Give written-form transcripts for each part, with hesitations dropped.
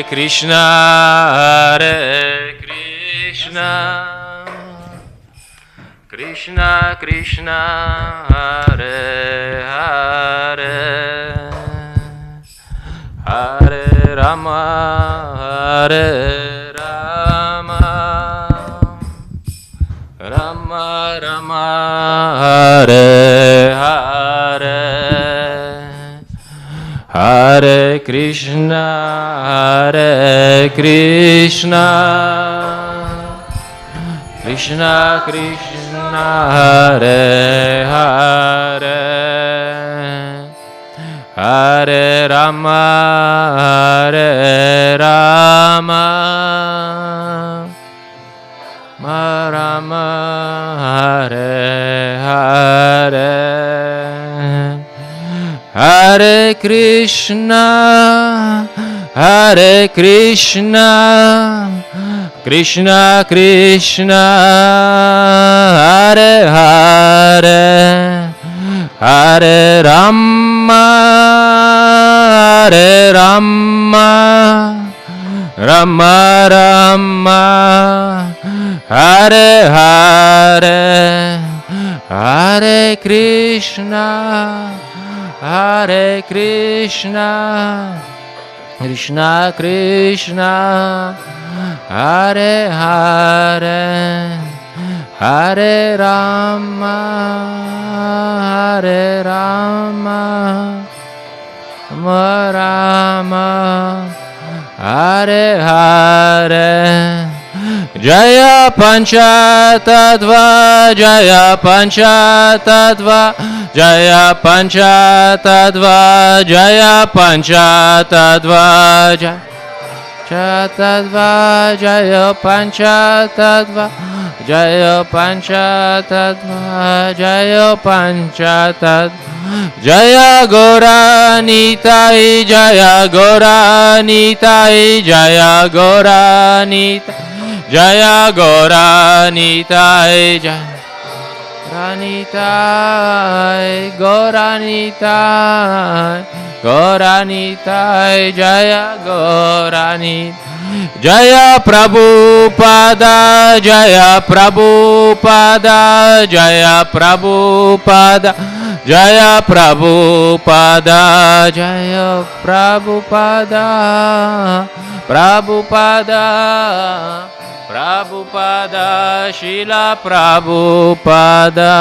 Krishna, Hare Krishna, Krishna Krishna, Hare Hare, Hare Rama, Hare Rama, Rama Rama, Hare Hare, Hare Krishna, Hare Krishna, Krishna Krishna, Hare Hare, Hare Rama, Hare Rama, Rama Hare Hare, Hare Krishna, Hare Krishna, Krishna Krishna, Hare Hare, Hare Rama, Hare Rama, Rama Rama, Hare Hare, Hare Krishna, Hare Krishna, Krishna Krishna, Hare Hare, Hare Rama, Hare Rama, Rama Rama, Hare Hare, Jaya Panchatattva, Jaya Panchatattva, Jaya Panchatattva, Jaya Panchatattva, Panchatattva, Jaya Panchatattva, Jaya Panchatattva, Jaya Panchatattva, Jaya Gauranitai, Jaya Gauranitai, Jaya Gauranitai, Jaya Gauranitai, Jaya Gauranitai, Gauranitai, Gauranitai, Jaya Gauranitai, Jaya Prabhupada, Jaya Prabhupada, Jaya Prabhupada, Jaya Prabhupada, Jaya Prabhupada, Prabhupada, Prabhupada, Srila Prabhupada,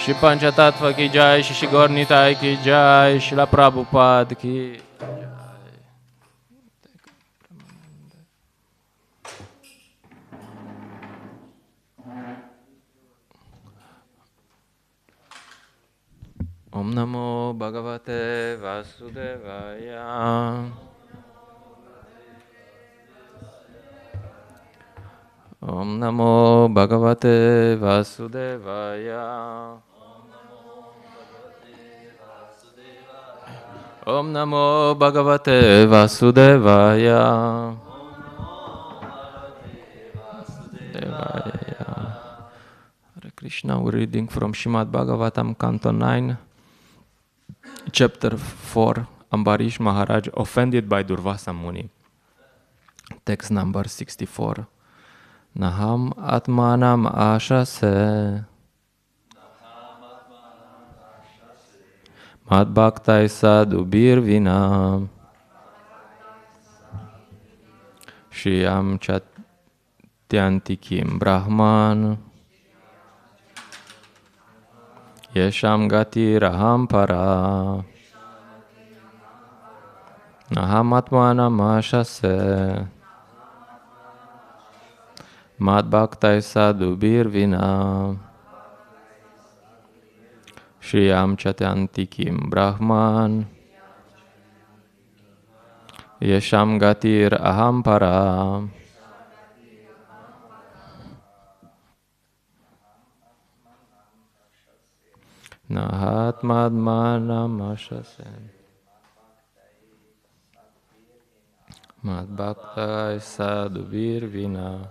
Shri Panchatattva ki jai, Shri Gaur Nitai ki jai, Srila Prabhupada ki Om Namo Bhagavate Vasudevaya. Om Namo Bhagavate Vasudevaya. Om Namo Bhagavate Vasudevaya. Hare Krishna, we're reading from Srimad Bhagavatam, Canto 9, Chapter 4, Ambarish Maharaj offended by Durvasa Muni. Text number 64. Naham Atmanam Ashase Mad Bhaktai Sadhu Birvina Shriyam Chatyantikim Brahman Yesham Gati Raham Para Naham Atmanam Ashase Mad Bhaktai Sadhu Birvina Shriyam Chatyantikim Brahman Yesham Gatir Aham Para Nahat Madmanam Ashasem Mad Bhaktai Sadhu Birvina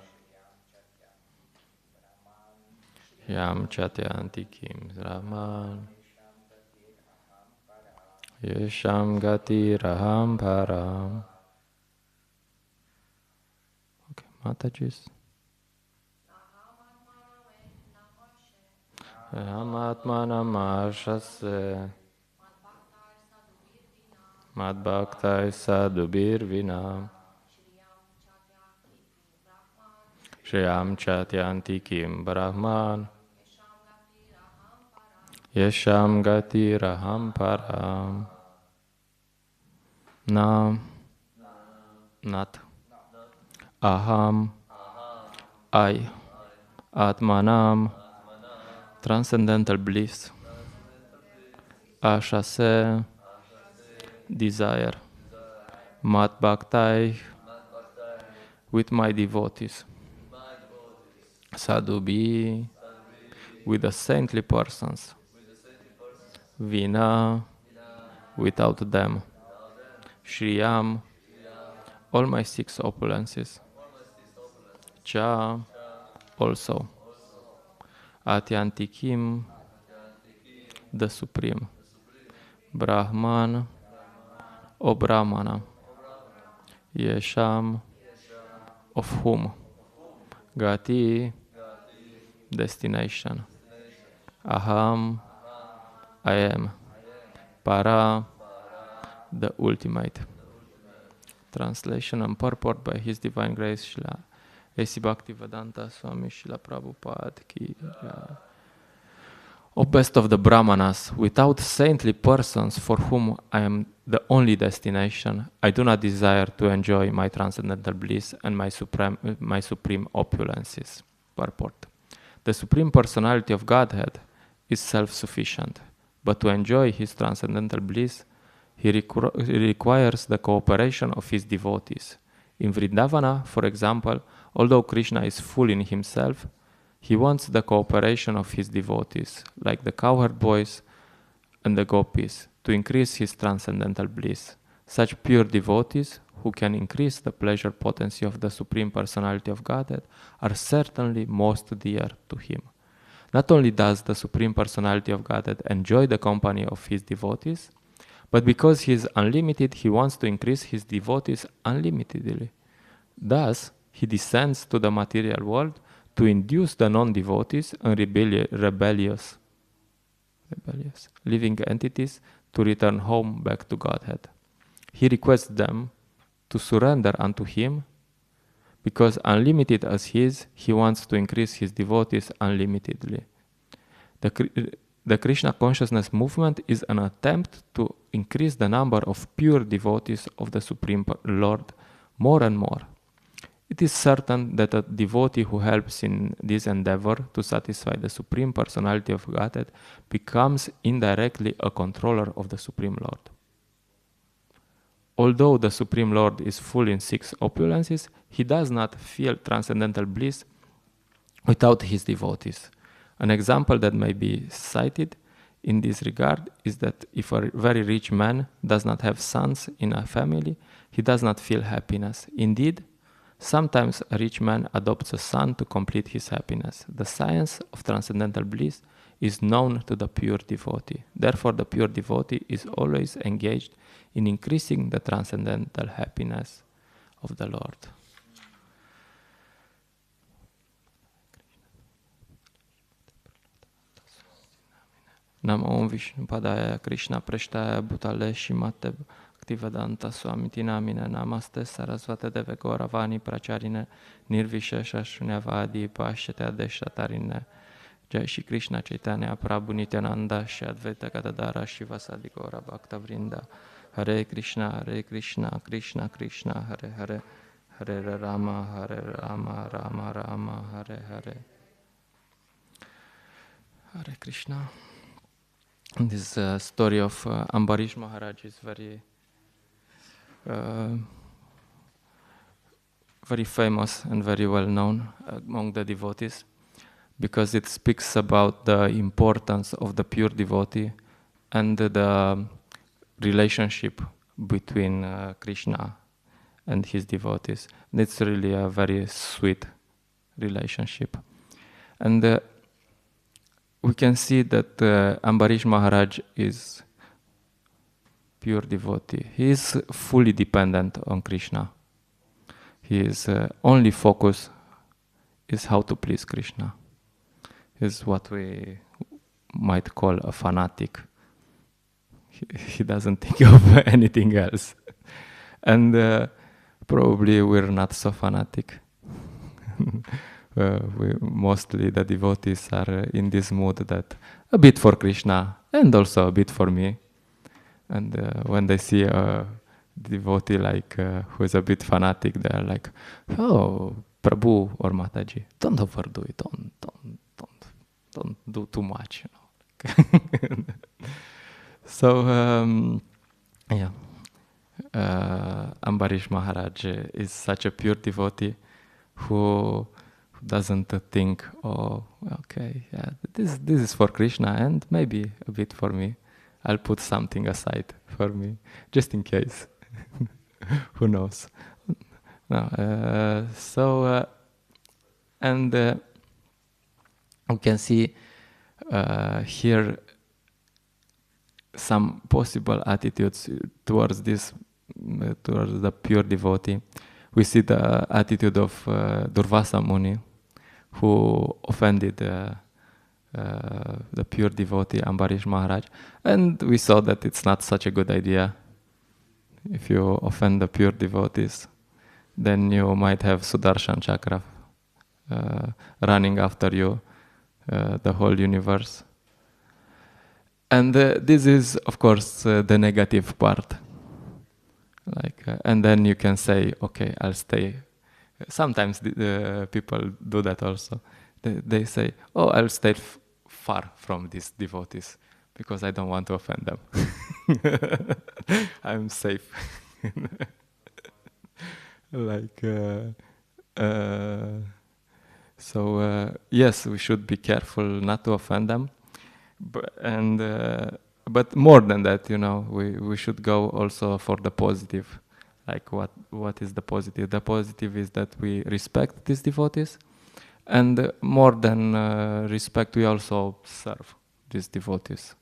Yam Chatyantikim Brahman Yesham Gati Raham Param Matajis. Ahamatmanam ashase. Madbhaktai sadhubir vina. Shriyam chatyanti kim brahman. Yesham gati raham param. Na. Not. Aham. I. Atmanam. Transcendental bliss. Ashase. Desire. Mat bhaktai. With my devotees. Sadhubi. With the saintly persons. Vina. Without them. Shriyam. All my 6 opulences. Cha. Also. Atyantikim. The Supreme. Brahman. O Brahmana. Yesham. Of whom. Gati. Destination. Aham. I am. Para. The ultimate. Translation and purport by His Divine Grace Srila A.C. Bhaktivedanta Swami Srila Prabhupada ki. O best of the Brahmanas, without saintly persons for whom I am the only destination, I do not desire to enjoy my transcendental bliss and my supreme opulences. Purport. The Supreme Personality of Godhead is self-sufficient, but to enjoy His transcendental bliss, He requires the cooperation of His devotees. In Vrindavana, for example, although Krishna is full in Himself, He wants the cooperation of His devotees, like the cowherd boys and the gopis, to increase His transcendental bliss. Such pure devotees, who can increase the pleasure potency of the Supreme Personality of Godhead, are certainly most dear to Him. Not only does the Supreme Personality of Godhead enjoy the company of His devotees, but because He is unlimited, He wants to increase His devotees unlimitedly. Thus, He descends to the material world to induce the non-devotees and rebellious living entities to return home back to Godhead. He requests them to surrender unto Him, because unlimited as He is, He wants to increase His devotees unlimitedly. The Krishna consciousness movement is an attempt to increase the number of pure devotees of the Supreme Lord more and more. It is certain that a devotee who helps in this endeavor to satisfy the Supreme Personality of Godhead becomes indirectly a controller of the Supreme Lord. Although the Supreme Lord is full in 6 opulences, He does not feel transcendental bliss without His devotees. An example that may be cited in this regard is that if a very rich man does not have sons in a family, he does not feel happiness. Indeed, sometimes a rich man adopts a son to complete his happiness. The science of transcendental bliss is known to the pure devotee. Therefore, the pure devotee is always engaged in increasing the transcendental happiness of the Lord. Namo Om Vishnu Padaya Krishna Preshtaya Bhutale Shimate Bhaktivedanta Swamiti Namine Namaste Sarasvate Deve Gauravani Pracharine Nirvishesha Shunyavadi Pashyate Adeshtatarine Jai Shri Krishna Chaitanya Prabhu Nityananda Shri Advaita Gadadara Shivasadi Gaura Bhakta Vrinda Hare Krishna Krishna Krishna Hare Hare Hare Rama Rama Rama Hare Hare. Hare Krishna. This story of Ambarish Maharaj is very famous and very well known among the devotees, because it speaks about the importance of the pure devotee and the relationship between Krishna and his devotees. And it's really a very sweet relationship. And we can see that Ambarish Maharaj is pure devotee. He is fully dependent on Krishna. his only focus is how to please Krishna. Is what we might call a fanatic. He doesn't think of anything else. And probably we're not so fanatic. Mostly the devotees are in this mood that a bit for Krishna and also a bit for me. And when they see a devotee like who is a bit fanatic, they're like, "Oh, Prabhu or Mataji, don't overdo it. Don't do too much." So yeah, Ambarish Maharaj is such a pure devotee who doesn't think, "Oh, okay, yeah, this is for Krishna and maybe a bit for me. I'll put something aside for me, just in case." Who knows? No, and we can see here some possible attitudes towards this, towards the pure devotee. We see the attitude of Durvasa Muni, who offended the pure devotee Ambarish Maharaj, and we saw that it's not such a good idea. If you offend the pure devotees, then you might have Sudarshan Chakra running after you, the whole universe. And this is, of course, the negative part. And then you can say, "Okay, I'll stay." Sometimes people do that also. They say, "Oh, I'll stay far from these devotees because I don't want to offend them. I'm safe." Yes, we should be careful not to offend them, but more than that, we should go also for the positive. Like what is the positive? The positive is that we respect these devotees, and more than respect, we also serve these devotees.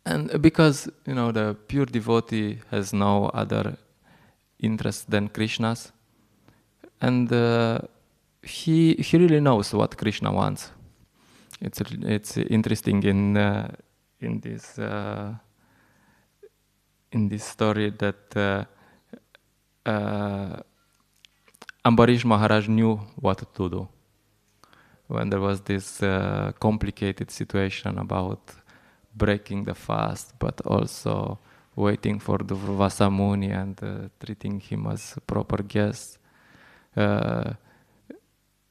And because the pure devotee has no other interest than Krishna's, and he really knows what Krishna wants. It's interesting in this story that Ambarish Maharaj knew what to do when there was this complicated situation about breaking the fast, but also waiting for the Durvasa Muni and treating him as a proper guest.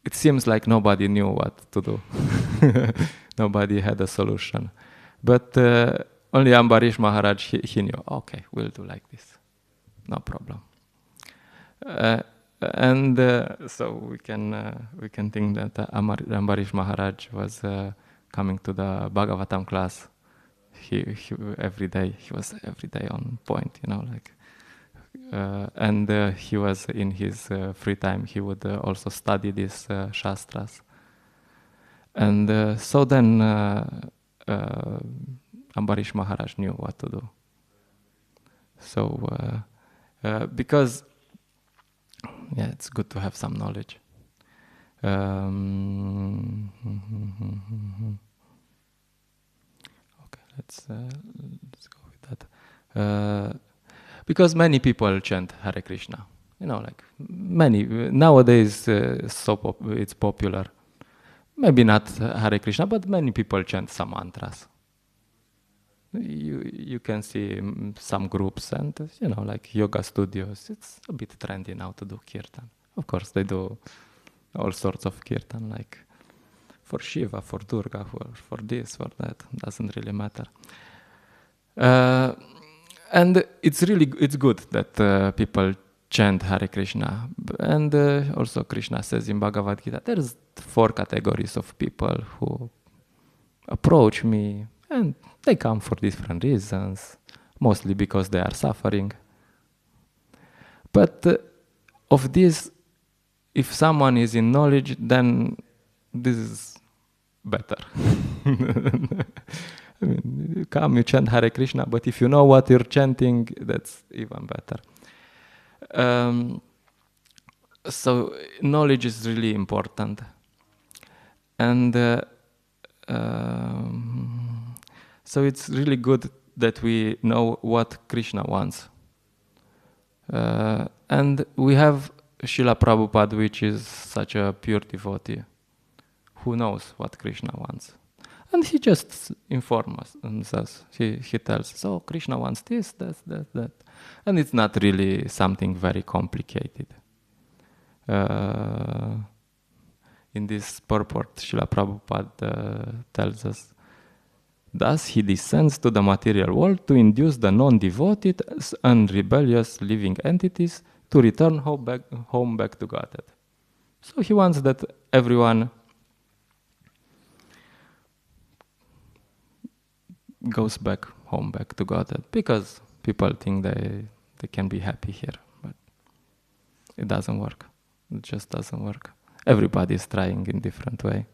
It seems like nobody knew what to do. Nobody had a solution. But only Ambarish Maharaj, he knew, "Okay, we'll do like this. No problem." So we can think that Ambarish Maharaj was coming to the Bhagavatam class. He was every day on point, and he was in his free time. He would also study these shastras, and so then Ambarish Maharaj knew what to do. So because it's good to have some knowledge. Okay, let's go with that. Because many people chant Hare Krishna, many nowadays. It's popular. Maybe not Hare Krishna, but many people chant some mantras. You can see some groups and like yoga studios. It's a bit trendy now to do kirtan. Of course, they do all sorts of kirtan, like for Shiva, for Durga, for this, for that. Doesn't really matter. And it's good that people chant Hare Krishna. And also Krishna says in Bhagavad Gita, there's 4 categories of people who approach me, and they come for different reasons, mostly because they are suffering. But of this, if someone is in knowledge, then this is better. I mean, you come, you chant Hare Krishna, but if you know what you're chanting, that's even better. So knowledge is really important. And so it's really good that we know what Krishna wants. And we have Srila Prabhupada, which is such a pure devotee, who knows what Krishna wants. And he just informs us and says, he tells us, oh, Krishna wants this, that. And it's not really something very complicated. In this purport, Srila Prabhupada tells us, thus he descends to the material world to induce the non-devoted and rebellious living entities to return home back to Godhead. So he wants that everyone goes back to Godhead, because people think they can be happy here, but it doesn't work. It just doesn't work. Everybody is trying in different way.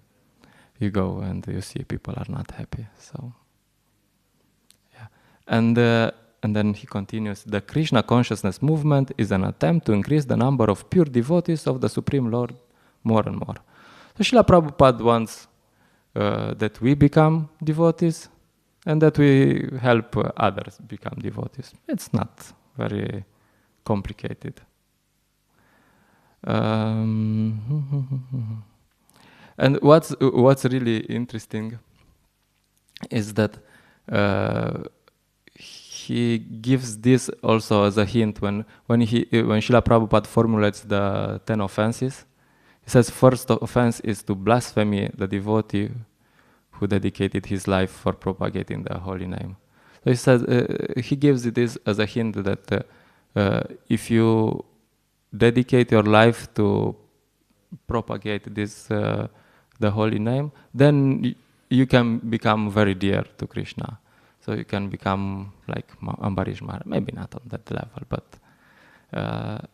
You go and you see people are not happy. So, yeah. And then he continues, the Krishna consciousness movement is an attempt to increase the number of pure devotees of the Supreme Lord more and more. So Srila Prabhupada wants that we become devotees and that we help others become devotees. It's not very complicated. And what's really interesting is that he gives this also as a hint when Srila Prabhupada formulates the 10 offenses. He says first offense is to blaspheme the devotee who dedicated his life for propagating the holy name. So he says he gives it as a hint that if you dedicate your life to propagate this the holy name, then you can become very dear to Krishna. So you can become like Ambarish Maharaj, maybe not on that level, but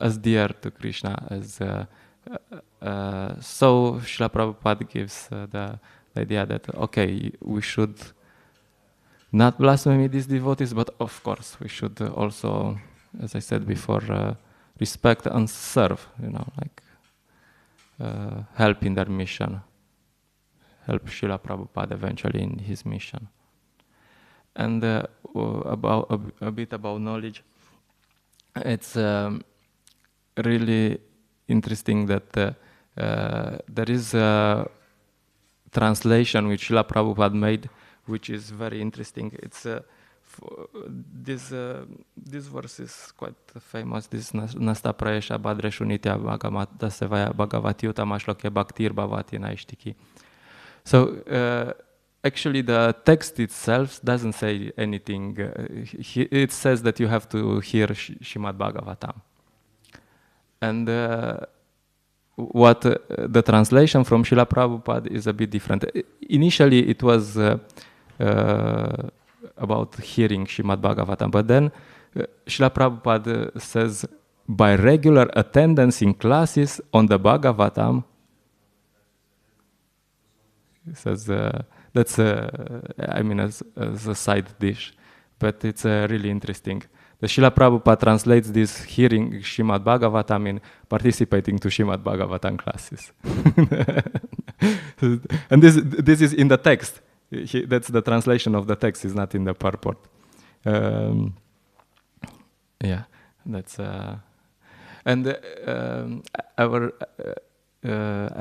as dear to Krishna as. So Srila Prabhupada gives the idea that, okay, we should not blaspheme these devotees, but of course we should also, as I said before, respect and serve, like help in their mission, help Srila Prabhupada eventually in his mission. And about a bit about knowledge, it's really interesting that there is a translation which Srila Prabhupada made, which is very interesting. It's this verse is quite famous. This Nasta Prayesha Badreshu Nitya Bhagavata Sevaya Bhagavatyuta Mashloke Bhaktir Bhavati Naishtiki. So actually the text itself doesn't say anything. It says that you have to hear Shrimad Bhagavatam. And what the translation from Srila Prabhupada is a bit different. Initially it was about hearing Shrimad Bhagavatam, but then Srila Prabhupada says, by regular attendance in classes on the Bhagavatam, he says that's as a side dish, but it's really interesting. The Srila Prabhupada translates this hearing Shrimad Bhagavatam in participating to Shrimad Bhagavatam classes. And this is in the text. That's the translation of the text, is not in the purport. Yeah, that's... And I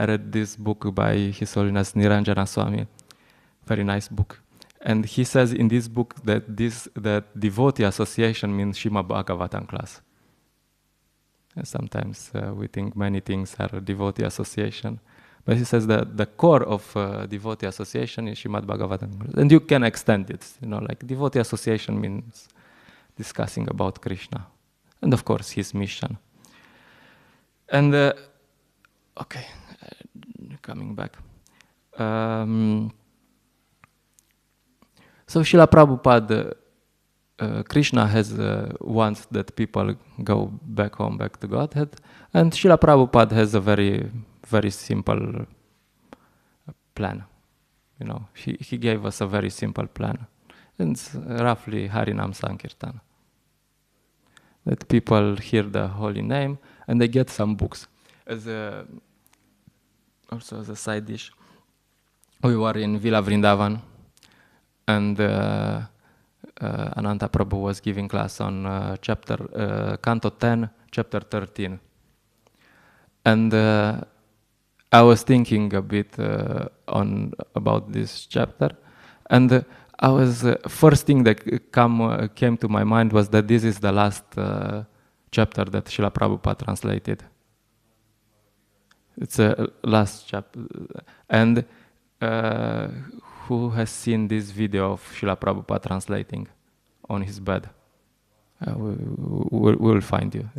read this book by His Holiness Niranjana Swami, very nice book. And he says in this book that that devotee association means Shrimad Bhagavatam class. And sometimes we think many things are devotee association, but he says that the core of devotee association is Shrimad Bhagavatam, and you can extend it. Like devotee association means discussing about Krishna, and of course his mission. And okay, coming back. So Srila Prabhupada, Krishna has wants that people go back to Godhead, and Srila Prabhupada has a very, very simple plan. He gave us a very simple plan. It's roughly Harinam Sankirtan. that people hear the holy name and they get some books. Also as a side dish, we were in Villa Vrindavan, and Ananta Prabhu was giving class on Canto 10, Chapter 13. And I was thinking a bit about this chapter, and I was first thing that came to my mind was that this is the last chapter that Srila Prabhupada translated. It's a last chapter, and who has seen this video of Srila Prabhupada translating on his bed? We'll find you.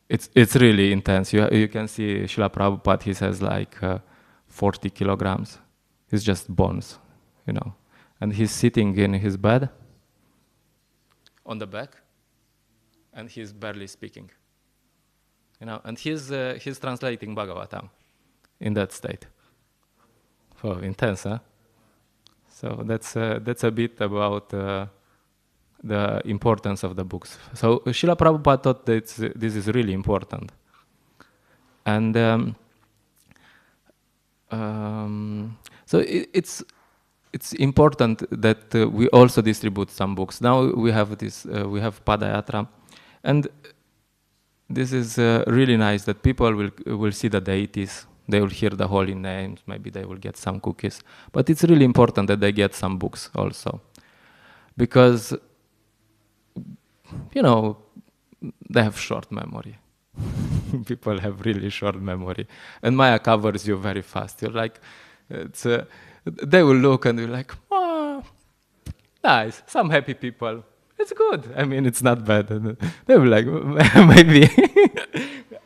It's really intense. You can see Srila Prabhupada. He says like 40 kilograms. He's just bones, you know. And he's sitting in his bed on the back, and he's barely speaking. You know, and he's translating Bhagavatam in that state. Oh, intense, huh? So that's a bit about the importance of the books. So Srila Prabhupada thought that this is really important, and so it's important that we also distribute some books. Now we have this, we have Padayatra, and this is really nice that people will see the deities, they will hear the holy names, maybe they will get some cookies. But it's really important that they get some books also. Because, you know, they have short memory. People have really short memory. And Maya covers you very fast. You're like, they will look and you're like, oh, nice, some happy people. It's good. I mean, it's not bad. And they were like, maybe,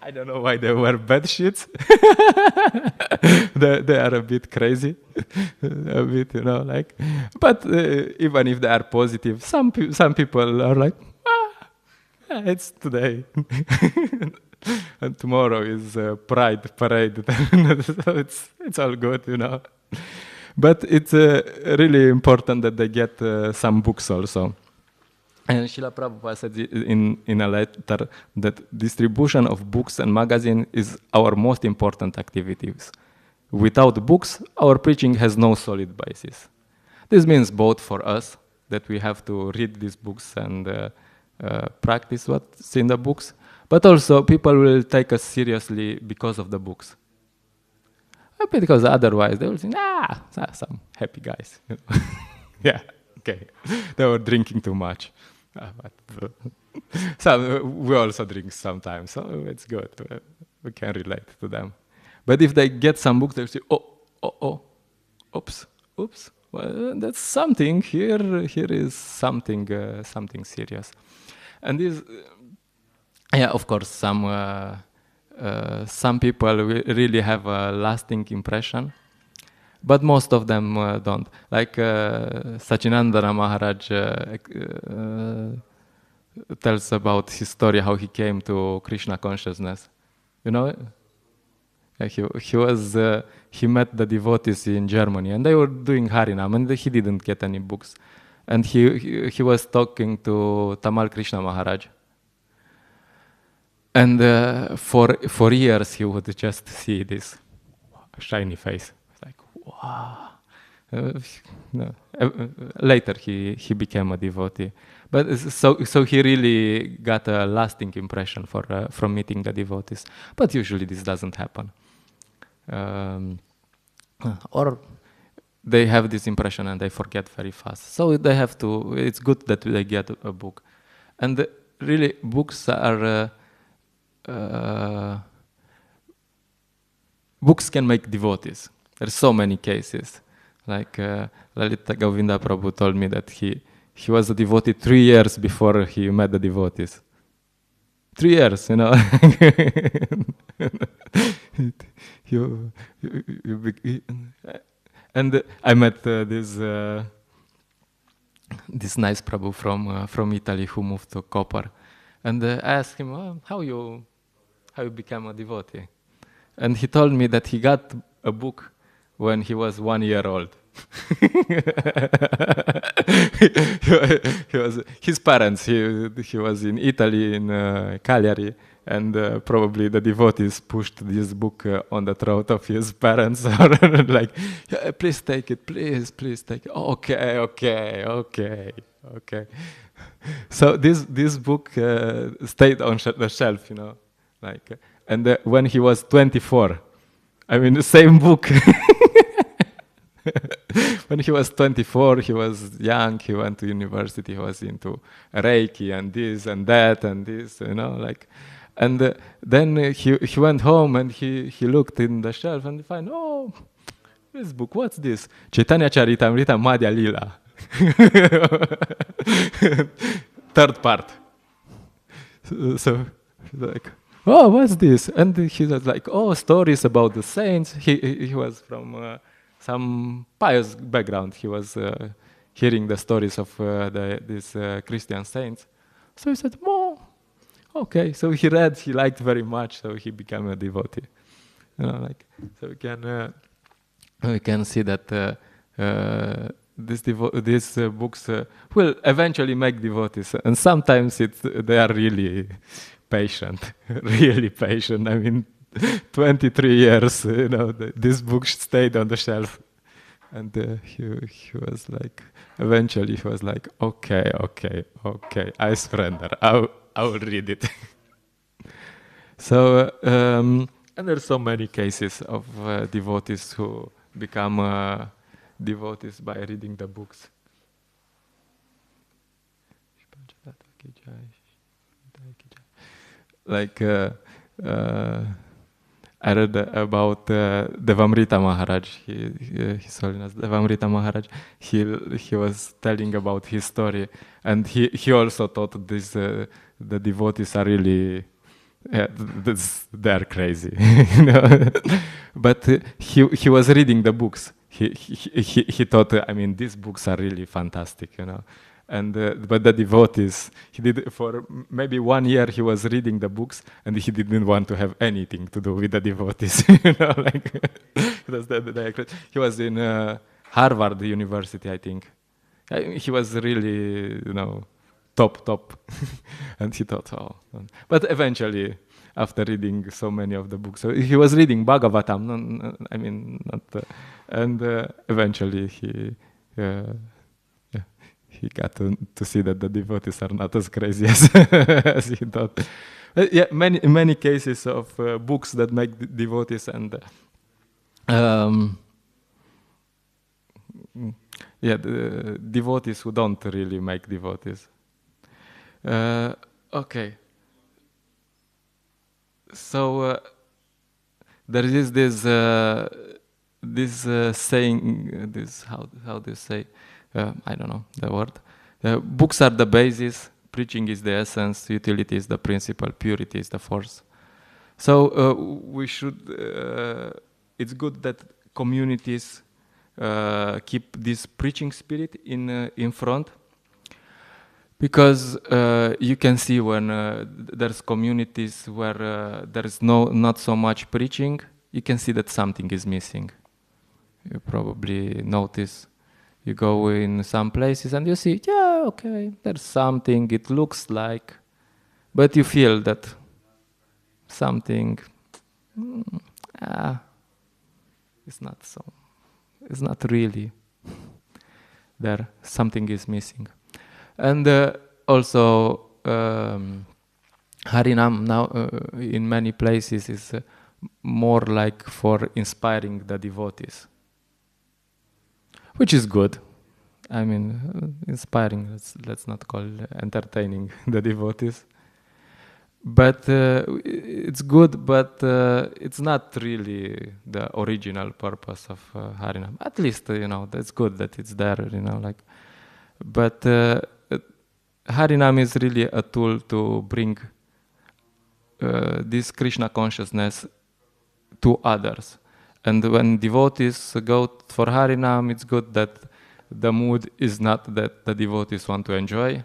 I don't know why they wear bed sheets. They are a bit crazy, a bit, you know, like. But even if they are positive, some people are like, yeah, it's today. And tomorrow is Pride Parade. So it's all good, you know. But it's really important that they get some books also. And Srila Prabhupada said in a letter that distribution of books and magazine is our most important activities. Without books, our preaching has no solid basis. This means both for us, that we have to read these books and practice what's in the books, but also people will take us seriously because of the books. Because otherwise they will think, some happy guys. You know? Yeah, okay. They were drinking too much. We also drink sometimes, so it's good. We can relate to them. But if they get some books, they'll say, oops. Well, that's something here. Here is something serious. And this, of course, some people really have a lasting impression, but most of them don't. Like Sachinandana Maharaj tells about his story, how he came to Krishna consciousness. You know, he met the devotees in Germany, and they were doing Harinam, and he didn't get any books. And he was talking to Tamal Krishna Maharaj. And for years he would just see this shiny face. It's like, wow. Later he became a devotee. But so he really got a lasting impression from meeting the devotees. But usually this doesn't happen. Or they have this impression and they forget very fast. So they have to, it's good that they get a book. And really books are, books can make devotees. There's so many cases. Like Lalita Govinda Prabhu told me that he was a devotee 3 years before he met the devotees. 3 years, you know. And I met this nice Prabhu from Italy who moved to Koper, and I asked him, how you became a devotee, and he told me that he got a book when he was 1 year old. His parents, he was in Italy, in Cagliari, and probably the devotees pushed this book on the throat of his parents, or like, yeah, please take it, please take it. Okay. So this book stayed on the shelf, like, and when he was 24, I mean, the same book. When he was 24, he was young, he went to university, he was into Reiki and this and that and this, like. And then he went home and he looked in the shelf and he found, oh, this book, what's this? Chaitanya Charitamrita Madhya Lila. Third part. So like, oh, what's this? And he was like, oh, stories about the saints. He was from some pious background. He was hearing the stories of these Christian saints. So he said, oh, okay. So he read, he liked very much, so he became a devotee. Like, so we can see that these books will eventually make devotees, and sometimes they are really patient, really patient. I mean, 23 years, this book stayed on the shelf, and he was like, eventually he was like, okay, I surrender. I will read it. So, and there's so many cases of devotees who become devotees by reading the books. Like I read about Devamrita Maharaj. His Holiness Devamrita Maharaj. He was telling about his story, and he also thought this the devotees are really they're crazy, But he was reading the books. He thought, I mean, these books are really fantastic, And but the devotees, he did for maybe 1 year. He was reading the books, and he didn't want to have anything to do with the devotees. Like he was in Harvard University, I think. He was really, top, and he thought, oh. But eventually, after reading so many of the books, so he was reading Bhagavatam. I mean, not, and eventually he got to see that the devotees are not as crazy as he thought. Yeah, many cases of books that make devotees, and the devotees who don't really make devotees. Okay. So there is this saying. This how do you say? I don't know the word. Books are the basis, preaching is the essence, utility is the principle, purity is the force. So we should. It's good that communities keep this preaching spirit in front, because you can see when there's communities where there is not so much preaching, you can see that something is missing. You probably notice. You go in some places and you see, yeah, okay, there's something, it looks like, but you feel that something, it's not really there, something is missing. And also, Harinam now in many places is more like for inspiring the devotees. Which is good. I mean, inspiring, let's not call entertaining the devotees. But it's good, but it's not really the original purpose of Harinam. At least, that's good that it's there, like. But Harinam is really a tool to bring this Krishna consciousness to others. And when devotees go for Harinam, it's good that the mood is not that the devotees want to enjoy,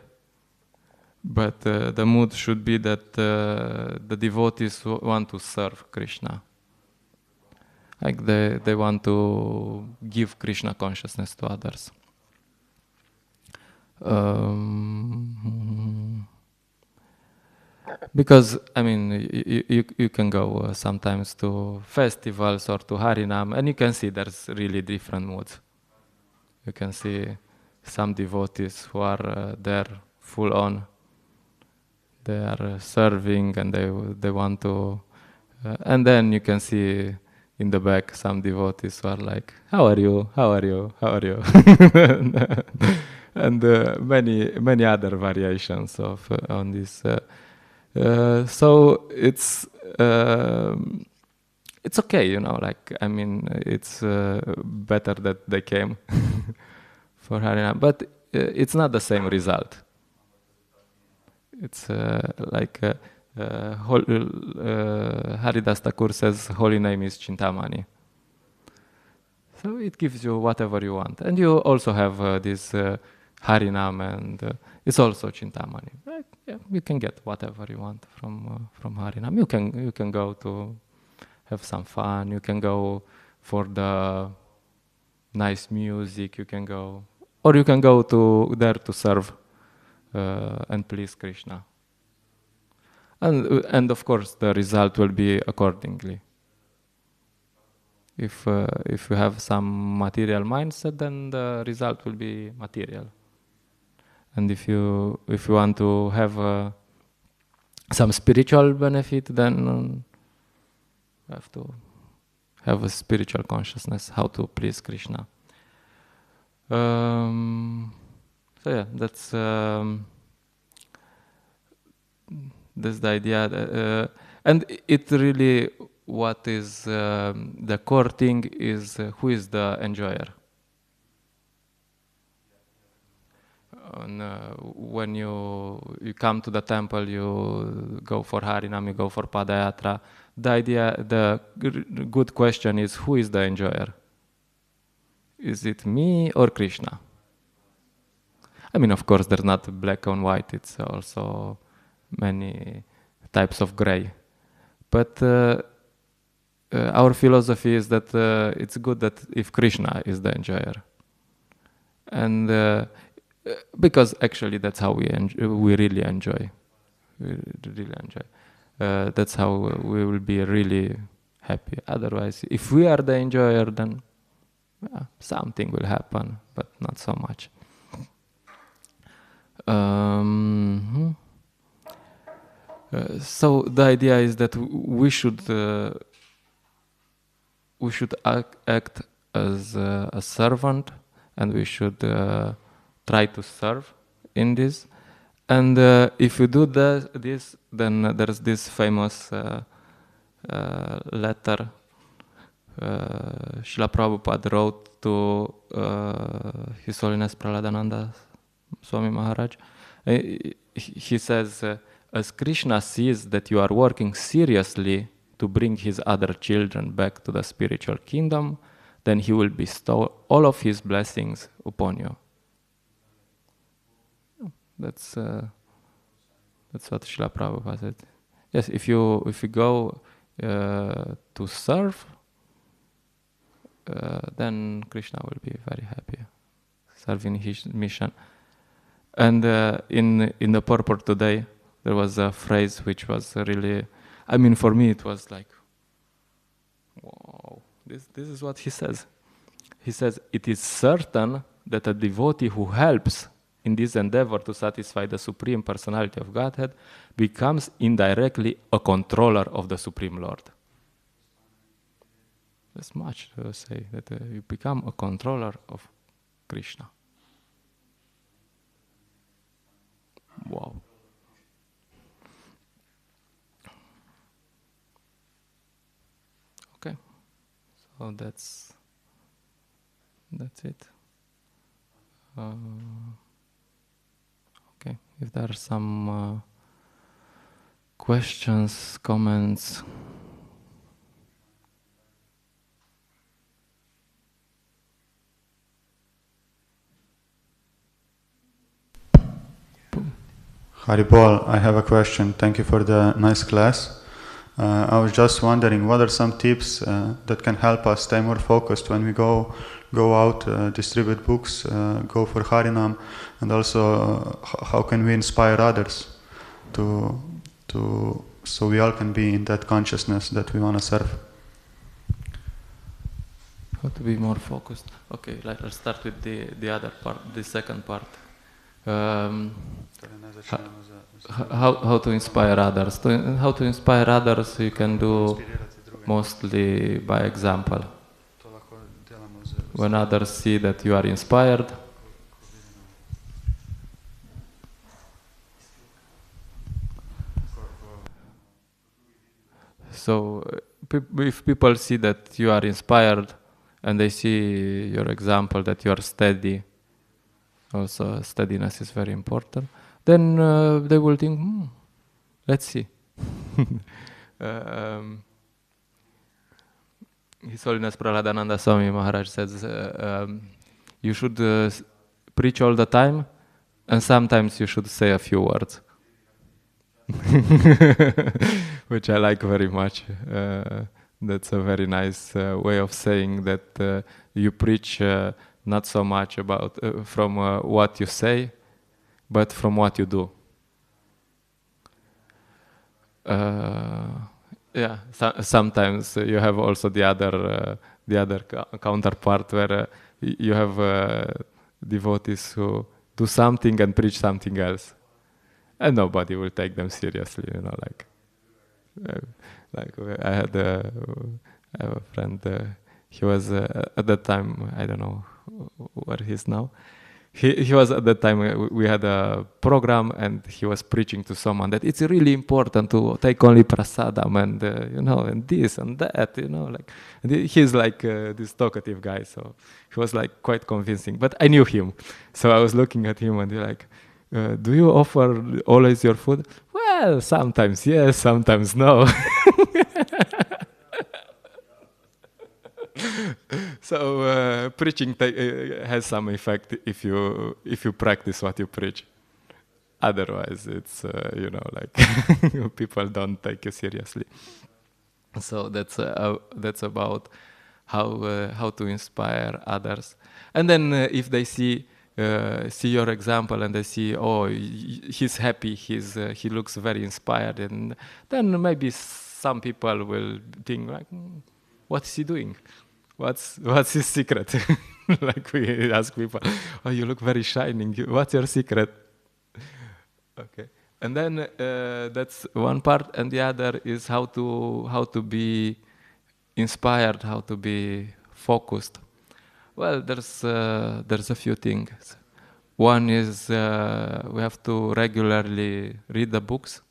but the mood should be that the devotees want to serve Krishna. Like they want to give Krishna consciousness to others. Because I mean, you can go sometimes to festivals or to Harinam, and you can see there's really different moods. You can see some devotees who are there full on. They are serving and they want to, and then you can see in the back some devotees who are like, "How are you? How are you? How are you?" and many other variations of on this. So it's okay, you know. Like I mean, it's better that they came for Harinam, but it's not the same result. It's Haridas Thakur says, "Holy name is Chintamani." So it gives you whatever you want, and you also have this Harinam, and it's also Chintamani. Right? Yeah, you can get whatever you want from Harinam. You can go to have some fun. You can go for the nice music. You can go, or you can go to there to serve and please Krishna. And of course the result will be accordingly. If you have some material mindset, then the result will be material. And if you want to have some spiritual benefit, then you have to have a spiritual consciousness, how to please Krishna. So yeah, that's the idea. And it really, what is the core thing is who is the enjoyer. When you come to the temple, you go for Harinam, you go for Padayatra. The good question is, who is the enjoyer? Is it me or Krishna? I mean, of course, there's not black and white. It's also many types of gray. But our philosophy is that it's good that if Krishna is the enjoyer. And because actually that's how we really enjoy. We really enjoy. That's how we will be really happy. Otherwise, if we are the enjoyer, then something will happen, but not so much. So the idea is that we should act as a servant, and we should try to serve in this. And if you do this, then there's this famous letter Srila Prabhupada wrote to His Holiness Prahaladananda Swami Maharaj. He says, as Krishna sees that you are working seriously to bring his other children back to the spiritual kingdom, then he will bestow all of his blessings upon you. That's what Srila Prabhupada said. Yes, if you go to serve, then Krishna will be very happy serving his mission. And in the purport today, there was a phrase which was really, I mean, for me it was like, wow, this is what he says. He says, it is certain that a devotee who helps in this endeavor to satisfy the Supreme Personality of Godhead becomes indirectly a controller of the Supreme Lord. That's much to say, that you become a controller of Krishna. Wow. Okay, so that's it. Okay, if there are some questions, comments. Haribol, I have a question. Thank you for the nice class. I was just wondering, what are some tips that can help us stay more focused when we go out, distribute books, go for Harinam, and also how can we inspire others to so we all can be in that consciousness that we want to serve. How to be more focused? Okay, let's start with the other part, the second part. How to inspire others? How to inspire others you can do mostly by example. When others see that you are inspired, so if people see that you are inspired and they see your example, that you are steady, also steadiness is very important, then they will think, let's see. His Holiness Prahladānanda Swami Maharaj says, you should preach all the time, and sometimes you should say a few words. Which I like very much. That's a very nice way of saying that you preach not so much about from what you say, but from what you do. Sometimes you have also the other counterpart where you have devotees who do something and preach something else, and nobody will take them seriously. Like I have a friend. He was at that time, I don't know where he is now. He was at that time, we had a program and he was preaching to someone that it's really important to take only prasadam and, and this and that, And he's like this talkative guy, so he was like quite convincing, but I knew him. So I was looking at him and like, do you offer always your food? Well, sometimes yes, sometimes no. So preaching has some effect if you practice what you preach. Otherwise, it's people don't take you seriously. So that's about how to inspire others. And then if they see your example and they see, oh, he's happy, he looks very inspired, and then maybe some people will think like, what is he doing? What's his secret? Like we ask people, oh, you look very shining. What's your secret? Okay, and then that's one part, and the other is how to be inspired, how to be focused. Well, there's a few things. One is we have to regularly read the books.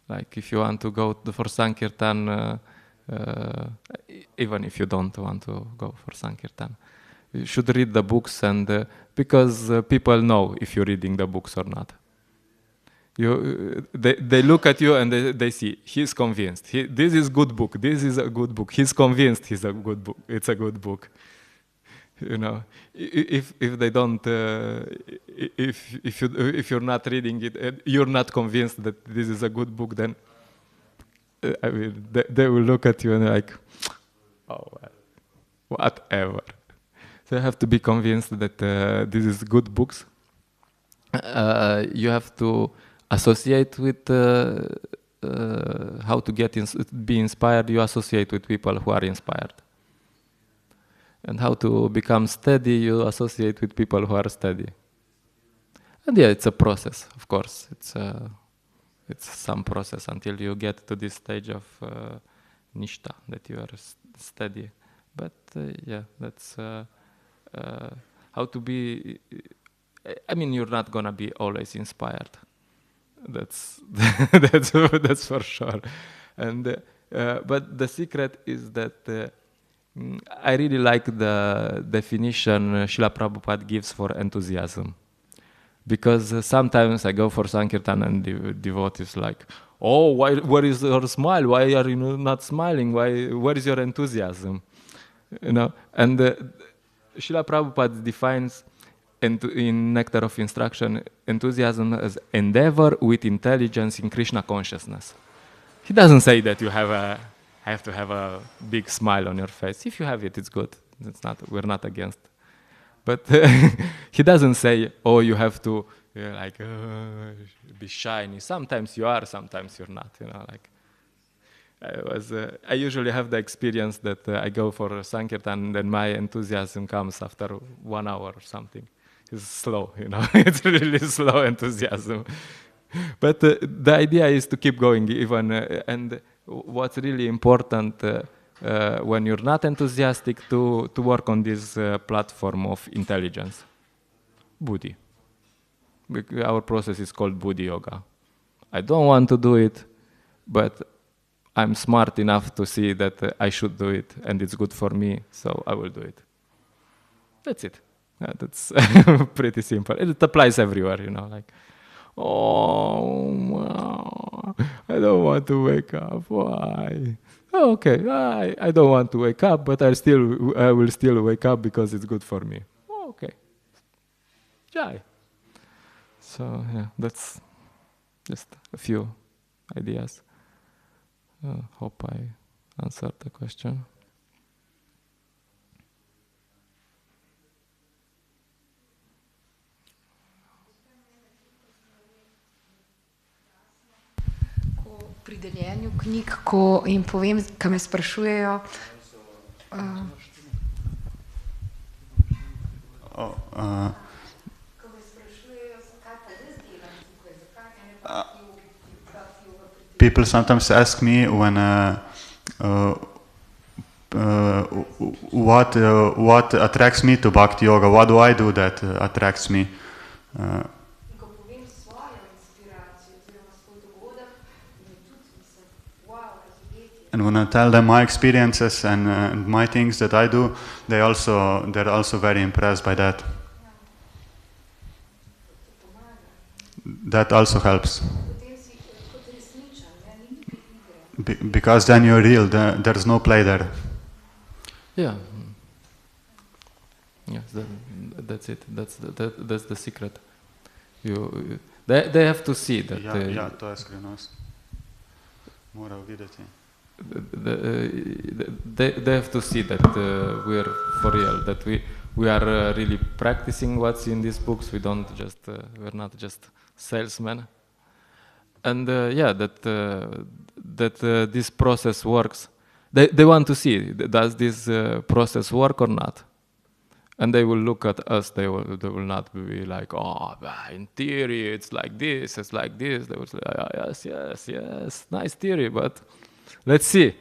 Like if you want to go for Sankirtan. Even if you don't want to go for Sankirtan, you should read the books, and because people know if you're reading the books or not. They look at you and they see he's convinced. This is good book. This is a good book. He's convinced he's a good book. It's a good book. If they don't, if you're not reading it, you're not convinced that this is a good book, then. I mean, they will look at you and like, oh, well, whatever. So you have to be convinced that this is good books. You have to associate with how to be inspired. You associate with people who are inspired. And how to become steady, you associate with people who are steady. And yeah, it's a process, of course. It's some process until you get to this stage of nishta, that you are steady. But that's how to be. I mean, you're not gonna be always inspired. That's that's for sure. And but the secret is that I really like the definition Srila Prabhupada gives for enthusiasm. Because sometimes I go for Sankirtan and the devotees like, oh, where is your smile? Why are you not smiling? Where is your enthusiasm? And Srila Prabhupada defines in Nectar of Instruction enthusiasm as endeavor with intelligence in Krishna consciousness. He doesn't say that you have to have a big smile on your face. If you have it, it's good. We're not against. But he doesn't say, oh, you have to be shiny. Sometimes you are, sometimes you're not. Like I usually have the experience that I go for a sankirtan and then my enthusiasm comes after 1 hour or something. It's slow, it's really slow enthusiasm. But the idea is to keep going even, and what's really important when you're not enthusiastic to work on this platform of intelligence, buddhi. Our process is called bhakti-yoga. I don't want to do it, but I'm smart enough to see that I should do it and it's good for me, so I will do it. That's it. That's pretty simple. It applies everywhere, like, oh, I don't want to wake up. Why? Oh, okay, I don't want to wake up, but I will still wake up because it's good for me. Oh, okay. Jai. So yeah, that's just a few ideas. Hope I answered the question. Pri deljenju knjig, ko jim povem, kaj me sprašujejo. Ko me sprašujejo, zakaj pa res delam tukaj, zakaj ne bhakti-yoga. People sometimes ask me when what attracts me to bhakti yoga. What do I do that attracts me? And when I tell them my experiences and my things that I do, they're also very impressed by that. That also helps. Because then you're real. There's no play there. Yeah. Yes, that's it. That's the secret. They have to see that. Yeah, to je skrivnost. Morajo videti. They have to see that we're for real, that we are really practicing what's in these books. We're not just salesmen, and that this process works. They want to see, does this process work or not, and they will look at us. They will not be like, oh, in theory it's like this, it's like this. They will say, yes, nice theory, but let's see.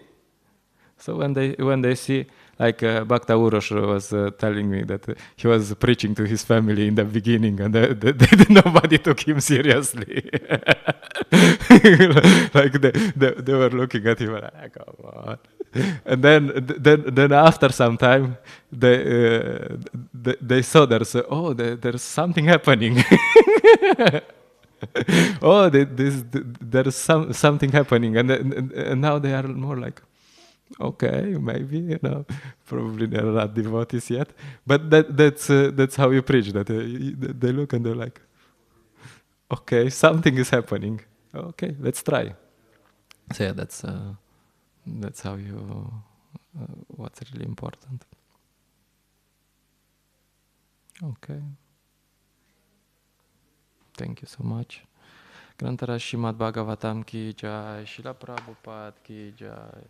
So when they see, like Bhakta Urosh was telling me that he was preaching to his family in the beginning, and nobody took him seriously. Like they were looking at him like, come on. And then after some time, they saw there's something happening. Oh, there's something happening, and now they are more like, okay, maybe, probably they're not devotees yet, but that's how you preach. That they look and they're like, okay, something is happening. Okay, let's try. So yeah, that's how you what's really important. Okay. Thank you so much. Grantara Srimad Bhagavatam ki jai, Srila Prabhupada ki jai.